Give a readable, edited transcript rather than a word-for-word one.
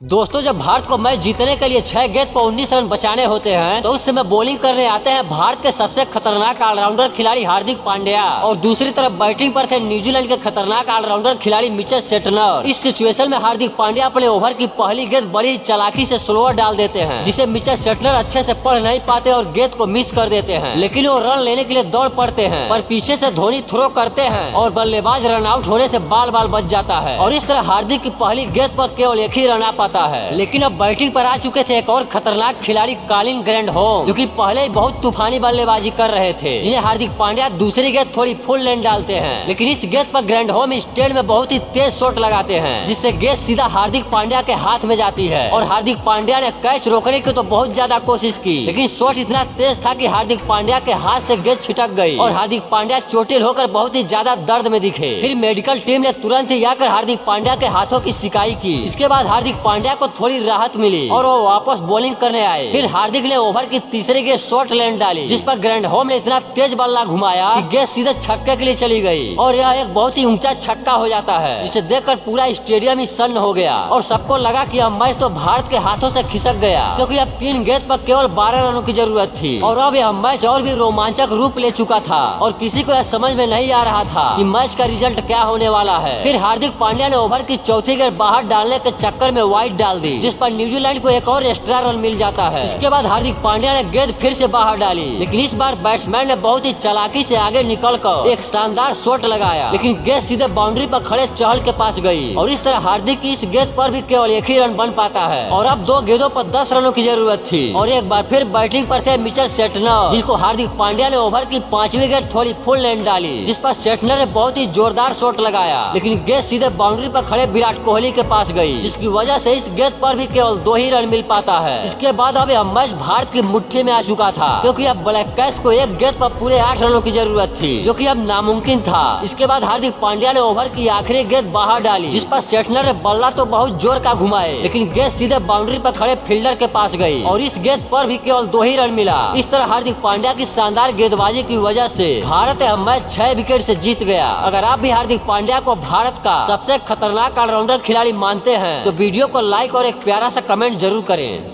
दोस्तों, जब भारत को मैच जीतने के लिए 6 गेंद पर 19 रन बचाने होते हैं तो उस समय बॉलिंग करने आते हैं भारत के सबसे खतरनाक ऑलराउंडर खिलाड़ी हार्दिक पांड्या और दूसरी तरफ बैटिंग पर थे न्यूजीलैंड के खतरनाक ऑलराउंडर खिलाड़ी मिचेल सेटनर। इस सिचुएशन में हार्दिक पांड्या अपने ओवर की पहली गेंद बड़ी चालाकी से स्लोअर डाल देते हैं, जिसे मिचेल सेटनर अच्छे से पढ़ नहीं पाते और गेंद को मिस कर देते हैं। लेकिन वो रन लेने के लिए दौड़ पड़ते हैं, पर पीछे से धोनी थ्रो करते हैं और बल्लेबाज रन आउट होने से बाल बाल बच जाता है और इस तरह हार्दिक की पहली गेंद पर केवल एक ही रन आ पाता है। लेकिन अब बैटिंग पर आ चुके थे एक और खतरनाक खिलाड़ी कॉलिन ग्रैंडहोम, जो कि पहले ही बहुत तूफानी बल्लेबाजी कर रहे थे, जिन्हें हार्दिक पांड्या दूसरी गेंद थोड़ी फुल लेंथ डालते हैं। लेकिन इस गेंद पर ग्रैंडहोम स्टैंड में बहुत ही तेज शॉट लगाते हैं, जिससे गेंद सीधा हार्दिक पांड्या के हाथ में जाती है और हार्दिक पांड्या ने कैच रोकने की तो बहुत ज्यादा कोशिश की, लेकिन शॉट इतना तेज था कि हार्दिक पांड्या के हाथ से गेंद छिटक गई और हार्दिक पांड्या चोटिल होकर बहुत ही ज्यादा दर्द में दिखे। फिर मेडिकल टीम ने तुरंत ही आकर हार्दिक पांड्या के हाथों की सिकाई की। इसके बाद हार्दिक पांड्या को थोड़ी राहत मिली और वो वापस बॉलिंग करने आए। फिर हार्दिक ने ओवर की तीसरी गेंद शॉर्ट लेंथ डाली, जिस पर ग्रैंडहोम ने इतना तेज बल्ला घुमाया कि गेंद सीधे छक्के के लिए चली गई और यह एक बहुत ही ऊंचा छक्का हो जाता है, जिसे देखकर पूरा स्टेडियम ही सन्न हो गया और सबको लगा कि यह मैच तो भारत के हाथों से खिसक गया, क्योंकि अब 3 गेंद पर केवल 12 रनों की जरूरत थी और अब यह मैच और भी रोमांचक रूप ले चुका था और किसी को यह समझ में नहीं आ रहा था कि मैच का रिजल्ट क्या होने वाला है। फिर हार्दिक पांड्या ने ओवर की चौथी गेंद बाहर डालने के चक्कर में वाइड डाल दी, जिस पर न्यूजीलैंड को एक और एक्स्ट्रा रन मिल जाता है। इसके बाद हार्दिक पांड्या ने गेंद फिर से बाहर डाली, लेकिन इस बार बैट्समैन ने बहुत ही चालाकी से आगे निकलकर एक शानदार शॉट लगाया, लेकिन गेंद सीधे बाउंड्री पर खड़े चहल के पास गई और इस तरह हार्दिक की इस गेंद पर भी केवल एक ही रन बन पाता है और अब 2 गेंदों पर 10 रनों की जरूरत थी। और एक बार फिर बैटिंग पर थे मिचेल सेटनर, जिनको हार्दिक पांड्या ने ओवर की 5वीं गेंद थोड़ी फुल लेंथ डाली, जिस पर सेटनर ने बहुत ही जोरदार शॉट लगाया, लेकिन गेंद सीधे बाउंड्री पर खड़े विराट कोहली के पास गई, जिसकी वजह से इस गेंद पर भी केवल 2 ही रन मिल पाता है। इसके बाद अब यह मैच भारत की मुट्ठी में आ चुका था, क्योंकि अब ब्लैक कैच को एक गेंद पर पूरे 8 रनों की जरूरत थी, जो कि अब नामुमकिन था। इसके बाद हार्दिक पांड्या ने ओवर की आखिरी गेंद बाहर डाली, जिस पर सेटनर ने बल्ला तो बहुत जोर का घुमाए, लेकिन गेंद सीधे बाउंड्री पर खड़े फील्डर के पास गई और इस गेंद पर भी केवल 2 ही रन मिला। इस तरह हार्दिक पांड्या की शानदार गेंदबाजी की वजह से भारत यह मैच 6 विकेट से जीत गया। अगर आप भी हार्दिक पांड्या को भारत का सबसे खतरनाक ऑलराउंडर खिलाड़ी मानते हैं तो वीडियो को लाइक और एक प्यारा सा कमेंट जरूर करें।